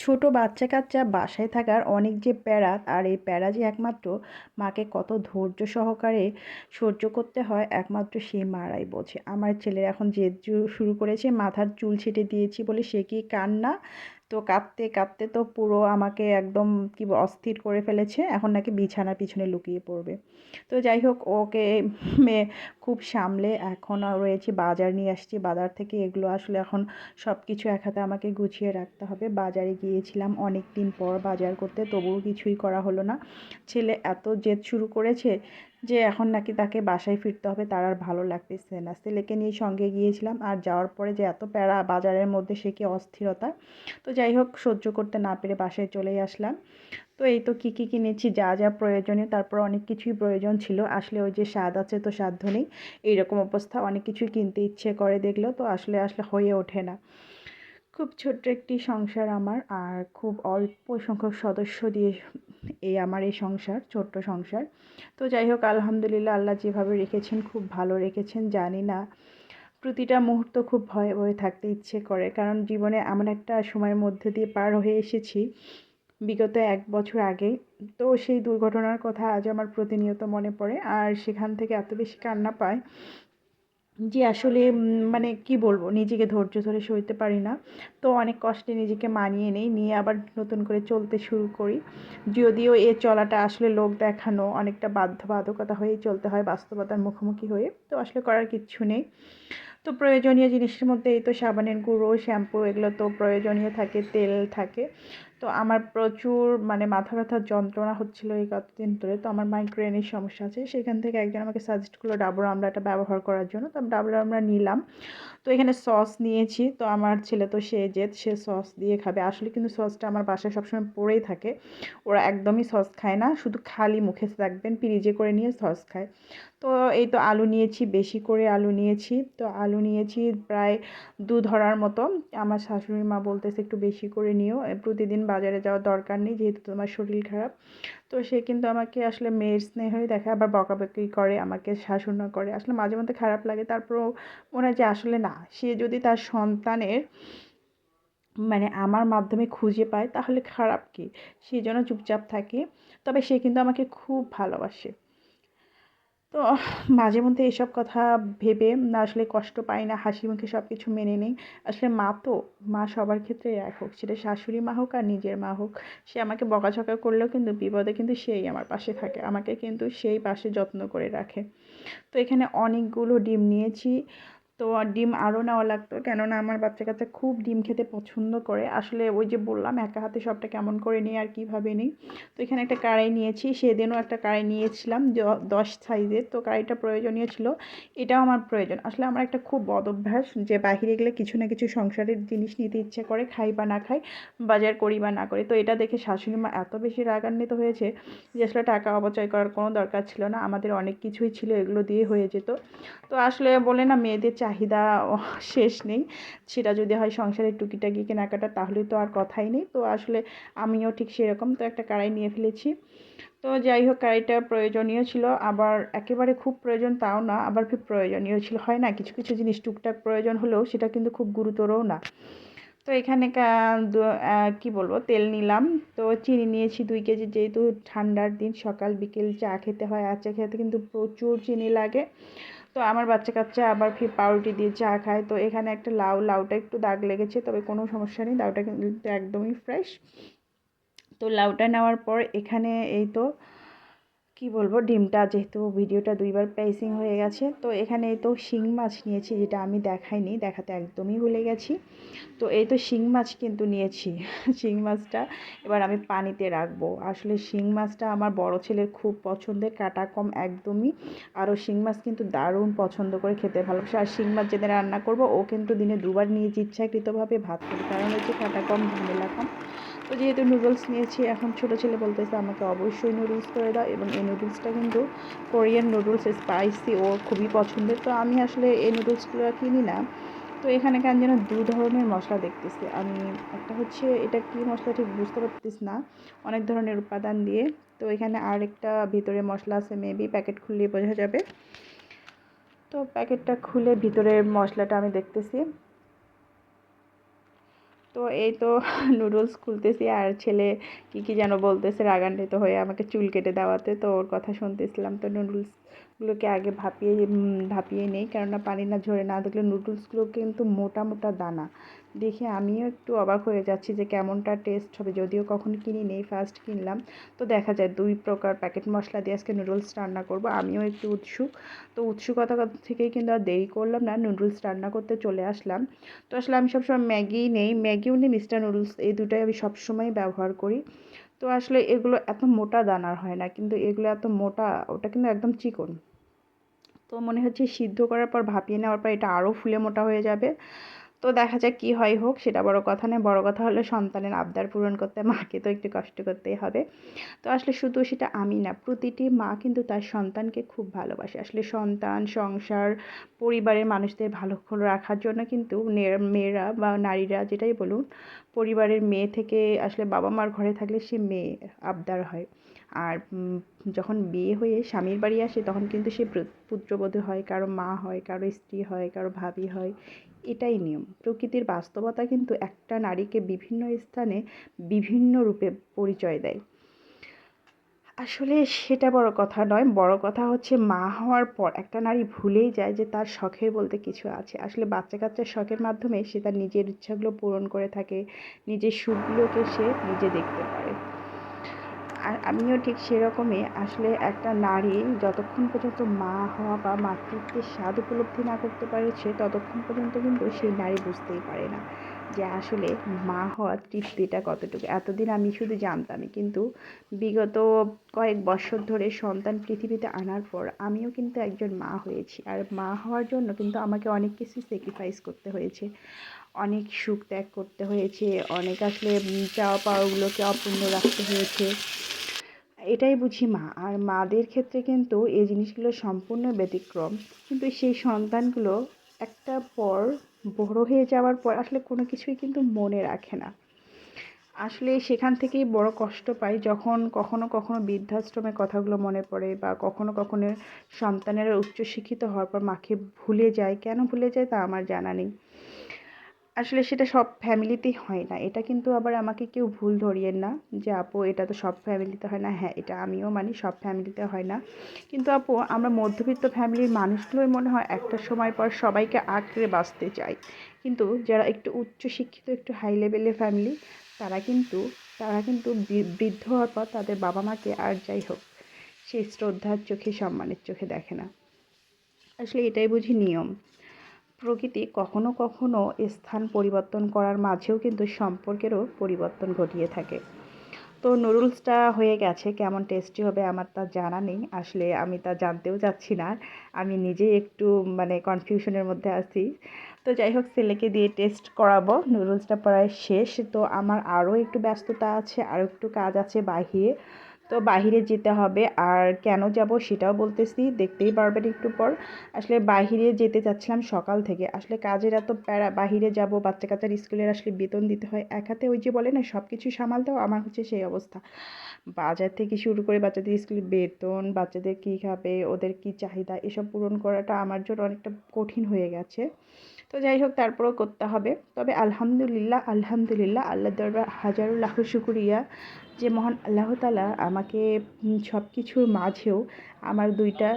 ছোট বাচ্চা-কাচ্চা বাসায় থাকার অনেক যে প্যারা, আর এই প্যারা যে একমাত্র মাকে কত ধৈর্য সহকারে সহ্য করতে হয় একমাত্র সেই মারাই বোঝে। আমার ছেলের এখন জেদ শুরু করেছে, মাথার চুল ছেঁটে দিয়েছি বলে সে কি কান্না! তো কাঁদতে, কাঁদতে তো পুরো আমাকে একদম অস্থির করে ফেলেছে। এখন নাকি বিছানার পিছনে লুকিয়ে পড়বে। তো যাই হোক ওকে মে খুব সামলে এখন রয়েছি, বাজার নিয়ে আসছি। বাজার থেকে এগুলো আসলে এখন সব কিছু এক হাতে আমাকে গুছিয়ে রাখতে হবে। বাজারে গিয়েছিলাম অনেক দিন পর বাজার করতে, তবুও কিছুই করা হলো না। ছেলে এত জেদ শুরু করেছে যে এখন নাকি তাকে বাসায় ফিরতে হবে, তার আর ভালো লাগতেছে না। ছেলেকে নিয়ে সঙ্গে গিয়েছিলাম, আর যাওয়ার পরে যে এত প্যারা বাজারের মধ্যে, সে কি অস্থিরতা! তো যাই হোক সহ্য করতে না পেরে বাসায় চলেই আসলাম। তো এই তো কী কী কিনেছি, যা যা প্রয়োজনীয়, তারপর অনেক কিছুই প্রয়োজন ছিল। আসলে ওই যে স্বাদ আছে তো সাধ্য নেই, এইরকম অবস্থা। অনেক কিছুই কিনতে ইচ্ছে করে দেখলেও তো আসলে আসলে হয়ে ওঠে না। খুব ছোট্ট একটি সংসার আমার, আর খুব অল্প সংখ্যক সদস্য দিয়ে আমার এই সংসার, ছোট্ট সংসার। তো যাই হোক আলহামদুলিল্লাহ, আল্লাহ যেভাবে রেখেছেন খুব ভালো রেখেছেন। জানি না, প্রতিটা মুহূর্ত খুব ভয়ে ভয়ে থাকতে ইচ্ছে করে, কারণ জীবনে এমন একটা সময়ের মধ্যে দিয়ে পার হয়ে এসেছি বিগত 1 বছর আগেই। তো সেই দুর্ঘটনার কথা আজ আমার প্রতিনিয়ত মনে পড়ে, আর সেখান থেকে এত বেশি কান্না পায় যে আসলে মানে কি বলবো, নিজেকে ধৈর্য ধরে সইতে পারি না। তো অনেক কষ্টে নিজেকে মানিয়ে নেই, নিয়ে আবার নতুন করে চলতে শুরু করি। যদিও এ চলাটা আসলে লোক দেখানো, অনেকটা বাধ্যবাধকতা হয়েই চলতে হয় বাস্তবতার মুখোমুখি হয়ে। তো আসলে করার কিচ্ছু নেই। তো প্রয়োজনীয় জিনিসের মধ্যে এই তো সাবানের গুঁড়ো, শ্যাম্পু, এগুলো তো প্রয়োজনীয় থাকে, তেল থাকে। তো আমার প্রচুর মানে মাথা ব্যথার যন্ত্রণা হচ্ছিলো এই কতদিন ধরে। তো আমার মাইগ্রেনের সমস্যা আছে, সেখান থেকে একজন আমাকে সাজেস্ট করলো ডাবর আমলাটা ব্যবহার করার জন্য। তো আমি ডাবর আমলা নিলাম। তো এখানে সস নিয়েছি। তো আমার ছেলে তো সে জেদ, সে সস দিয়ে খাবে। আসলে কিন্তু সসটা আমার বাসায় সবসময় পড়েই থাকে। ওরা একদমই সস খায় না, শুধু খালি মুখে দেখবেন ফ্রিজে করে নিয়ে সস খায়। তো এই তো আলু নিয়েছি, বেশি করে আলু নিয়েছি। তো আলু নিয়েছি প্রায় 2 ধরার মতো। আমার শাশুড়ি মা বলতেছে একটু বেশি করে নিও, প্রতিদিন বাজারে যাওয়ার দরকার নেই যেহেতু তোমার শরীর খারাপ। তো সে কিন্তু আমাকে আসলে মেয়ের স্নেহই দেখায়, আবার বকাবকি করে, আমাকে শাসনও করে। আসলে মাঝে মধ্যে খারাপ লাগে, তারপরেও মনে হয় যে আসলে না, সে যদি তার সন্তানের মানে আমার মাধ্যমে খুঁজে পায় তাহলে খারাপ কি? সেজন্য চুপচাপ থাকি। তবে সে কিন্তু আমাকে খুব ভালোবাসে। তো মাঝে মধ্যে এসব কথা ভেবে না আসলে কষ্ট পাই না, হাসি মুখে সব কিছু মেনে নেই। আসলে মা তো, মা সবার ক্ষেত্রে এক হোক, সেটা শাশুড়ি মা হোক আর নিজের মা হোক, সে আমাকে বকাঝকা করলেও কিন্তু বিপদে কিন্তু সেই আমার পাশে থাকে, আমাকে কিন্তু সেই পাশে যত্ন করে রাখে। তো এখানে অনেকগুলো ডিম নিয়েছি। তো ডিম আরও নেওয়া লাগতো, কেননা আমার বাচ্চা-কাচ্চা খুব ডিম খেতে পছন্দ করে। আসলে ওই যে বললাম একা হাতে সবটা কেমন করে নিই আর কীভাবে নিই। তো এখানে একটা কড়াই নিয়েছি, সেদিনও একটা কড়াই নিয়েছিলাম 10 সাইজের। তো কড়াইটা প্রয়োজনীয় ছিল, এটাও আমার প্রয়োজন। আসলে আমার একটা খুব বদ অভ্যাস যে বাহিরে গেলে কিছু না কিছু সংসারের জিনিস নিতে ইচ্ছে করে, খাই বা না খাই, বাজার করি বা না করি। তো এটা দেখে শাশুড়ি মা এত বেশি রাগান্বিত হয়েছে যে আসলে টাকা অপচয় করার কোনো দরকার ছিল না, আমাদের অনেক কিছুই ছিল, এগুলো দিয়ে হয়ে যেত। তো আসলে বলে না, মেয়েদের চাহিদা শেষ নেই। সেটা যদি হয় সংসারের টুকিটাকি কেনাকাটা, তাহলে তো আর কথাই নেই। তো আসলে আমিও ঠিক সেরকম। তো একটা কড়াই নিয়ে ফেলেছি। তো যাই হোক কড়াইটা প্রয়োজনীয় ছিল, আবার একেবারে খুব প্রয়োজন তাও না, আবার খুব প্রয়োজনীয় ছিল। হয় না, কিছু কিছু জিনিস টুকটাক প্রয়োজন হলেও সেটা কিন্তু খুব গুরুতরও না। তো এখানে কি বলবো, তেল নিলাম। তো চিনি নিয়েছি 2 কেজি, যেহেতু ঠান্ডার দিন সকাল বিকেল চা খেতে হয়, আর চা খেতে কিন্তু প্রচুর চিনি লাগে। তো আমার বাচ্চা-কাচ্চা আবার ফির পাউরুটি দিয়ে চা খায়। তো এখানে একটা লাউটা একটু দাগ লেগেছে, তবে কোনো সমস্যা নেই, লাউটা কিন্তু একদমই ফ্রেশ। তো লাউটা নেওয়ার পর এখানে এই তো কি বলবো, ডিমটা যেহেতু ভিডিওটা 2বার প্রেসিং হয়ে গেছে, তো এখানে এই তো শিং মাছ নিয়েছি, যেটা আমি দেখাইনি, দেখাতে একদমই ভুলে গেছি। তো এই তো শিং মাছ কিন্তু নিয়েছি। শিং মাছটা এবার আমি পানিতে রাখবো। আসলে শিং মাছটা আমার বড় ছেলের খুব পছন্দের, কাটা কম একদমই। আরও শিং মাছ কিন্তু দারুণ পছন্দ করে, খেতে ভালোবাসে। আর শিং মাছ যেদিন রান্না করব, ও কিন্তু দিনে 2বার নিয়েছে ইচ্ছাকৃতভাবে ভাত খাবে, কারণ হচ্ছে কাটা কম, ঝামেলা কম। তো যেহেতু নুডলস নিয়েছি, এখন ছোটো ছেলে বলতেছে আমাকে অবশ্যই নুডলস করে দাও, এবং এই নুডলসটা কিন্তু কোরিয়ান নুডলস, স্পাইসি, ওর খুবই পছন্দের। তো আমি আসলে এই নুডলসগুলো কিনি না। তো এখানে কেন যেন 2 ধরনের মশলা দেখতেছি আমি, একটা হচ্ছে এটা কি মশলা ঠিক বুঝতে পারতেছি না, অনেক ধরনের উপাদান দিয়ে। তো এখানে আরেকটা ভিতরে মশলা আছে, মেবি প্যাকেট খুললেই বোঝা যাবে। তো প্যাকেটটা খুলে ভিতরের মশলাটা আমি দেখতেছি। তো তো এই তো নুডলস খুলতেছি আর ছেলে কী যেন বলতেছে রাগান্বিত হয়ে আমাকে চুল কেটে দেওয়াতে, তো ওর কথা শুনতেছিলাম। তো নুডলসগুলোকে আগে ভাপিয়ে নেই, কেননা পানি না ঝরে না দেখলে নুডলসগুলো কিন্তু মোটা মোটা দানা দেখে আমিও একটু অবাক হয়ে যাচ্ছি যে কেমনটা টেস্ট হবে, যদিও কখনো কিনি নেই, ফার্স্ট কিনলাম। তো দেখা যায় 2 প্রকার প্যাকেট মশলা দিয়ে আজকে নুডলস রান্না করব, আমিও একটু উৎসুক। তো উৎসুকতা থেকেই কিন্তু আর দেরি করলাম না, নুডলস রান্না করতে চলে আসলাম। তো আসলে আমি সবসময় ম্যাগিও নিই, মিস্টার নুডলস এই দুটাই আমি সবসময় ব্যবহার করি। তো আসলে এগুলো এত মোটা দানার হয় না, কিন্তু এগুলো এত মোটা, ওটা কিন্তু একদম চিকন। তো মনে হচ্ছে সিদ্ধ করার পর ভাপিয়ে নেওয়ার পর এটা আরও ফুলে মোটা হয়ে যাবে। তো দেখা যাক কী হয়, হোক, সেটা বড় কথা নয়। বড় কথা হলো সন্তানের আবদার পূরণ করতে মাকে তো একটু কষ্ট করতেই হবে। তো আসলে শুধু সেটা আমি না, প্রতিটি মা কিন্তু তার সন্তানকে খুব ভালোবাসে। আসলে সন্তান, সংসার, পরিবারের মানুষদের ভালো রাখার জন্য কিন্তু মেয়েরা বা নারীরা যেটাই বলুন, পরিবারের মেয়ে থেকে আসলে বাবা মার ঘরে থাকলে সে মেয়ে আবদার হয়। আর যখন বিয়ে হয়ে স্বামীর বাড়ি আসে তখন কিন্তু সে পুত্রবধূ হয়, কারো মা হয়, কারো স্ত্রী হয়, কারো ভাবি হয়। এটাই নিয়ম। প্রকৃতির বাস্তবতা কিন্তু একটা নারীকে বিভিন্ন স্থানে বিভিন্ন রূপে পরিচয় দেয়। আসলে সেটা বড় কথা নয়, বড় কথা হচ্ছে মা হওয়ার পর একটা নারী ভুলেই যায় যে তার শখের বলতে কিছু আছে। আসলে বাচ্চা-কাচ্চার শখের মাধ্যমে সে তার নিজের ইচ্ছাগুলো পূরণ করে থাকে, নিজের সুখগুলোকে সে নিজে দেখতে পারে। আর আমিও ঠিক সেরকমই। আসলে একটা নারী যতক্ষণ পর্যন্ত মা হওয়া বা মাতৃত্বের স্বাদ উপলব্ধি না করতে পারছে ততক্ষণ পর্যন্ত কিন্তু সেই নারী বুঝতেই পারে না যে আসলে মা হওয়ার তৃপ্তিটা কতটুকু। এতদিন আমি শুধু জানতামই, কিন্তু বিগত কয়েক বছর ধরে সন্তান পৃথিবীতে আনার পর আমিও কিন্তু একজন মা হয়েছি। আর মা হওয়ার জন্য কিন্তু আমাকে অনেক কিছু স্যাক্রিফাইস করতে হয়েছে, অনেক সুখ ত্যাগ করতে হয়েছে, অনেক আসলে চাওয়া পাওয়াগুলোকে অপূর্ণ রাখতে হয়েছে। এটাই বুঝি মা। আর মাদের ক্ষেত্রে কিন্তু এই জিনিসগুলো সম্পূর্ণ ব্যতিক্রম। কিন্তু সেই সন্তানগুলো একটা পর বড় হয়ে যাওয়ার পর আসলে কোনো কিছুই কিন্তু মনে রাখে না। আসলে সেখান থেকেই বড় কষ্ট পাই যখন কখনো কখনো বৃদ্ধাশ্রমের কথাগুলো মনে পড়ে, বা কখনো কখনো সন্তানেরা উচ্চশিক্ষিত হওয়ার পর মাকে ভুলে যায়। কেন ভুলে যায় তা আমার জানা নেই। আসলে সেটা সব ফ্যামিলিতেই হয় না। এটা কিন্তু আবার আমাকে কেউ ভুল ধরিয়েন না যে আপু এটা তো সব ফ্যামিলিতে হয় না। হ্যাঁ, এটা আমিও মানি, সব ফ্যামিলিতে হয় না। কিন্তু আপু আমরা মধ্যবিত্ত ফ্যামিলির মানুষগুলোই মনে হয় একটা সময় পর সবাইকে আঁকড়ে বাঁচতে চাই। কিন্তু যারা একটু উচ্চশিক্ষিত, একটু হাই লেভেলের ফ্যামিলি, তারা কিন্তু বৃদ্ধ হওয়ার পর তাদের বাবা মাকে আর যাই হোক সেই শ্রদ্ধার চোখে, সম্মানের চোখে দেখে না। আসলে এটাই বুঝি নিয়ম। প্রকৃতি কখনো কখনো স্থান পরিবর্তন করার মাঝেও কিন্তু সম্পর্কেরও পরিবর্তন ঘটিয়ে থাকে। তো নুডলসটা হয়ে গেছে, কেমন টেস্টি হবে আমার তা জানা নেই। আসলে আমি তা জানতেও চাচ্ছি না, আমি নিজেই একটু মানে কনফিউশনের মধ্যে আছি। তো যাই হোক, ছেলেকে দিয়ে টেস্ট করাবো। নুডলসটা প্রায় শেষ। তো আমার আরও একটু ব্যস্ততা আছে, আরও একটু কাজ আছে বাহিরে। তো বাহিরে যেতে হবে, আর কেন যাব সেটাও বলতেছি, দেখতেই পারবেন একটু পর। আসলে বাহিরে যেতে চাচ্ছিলাম সকাল থেকে। আসলে কাজের এত প্যারা, বাহিরে যাব, বাচ্চা কাচ্চার স্কুলের আসলে বেতন দিতে হয় এক হাতে, ওই যে বলে না সব কিছু সামালতেও আমার হচ্ছে সেই অবস্থা। বাজার থেকে শুরু করে বাচ্চাদের স্কুলের বেতন, বাচ্চাদের কী খাবে, ওদের কী চাহিদা, এসব পূরণ করাটা আমার জন্য অনেকটা কঠিন হয়ে গেছে। তো যাই হোক, তারপরেও করতে হবে। তবে আলহামদুলিল্লাহ, আলহামদুলিল্লাহ, আল্লাহর দরবার হাজারো লাখো শুকরিয়া যে মহান আল্লাহ তাআলা আমাকে সব কিছুর মাঝেও আমার 2টা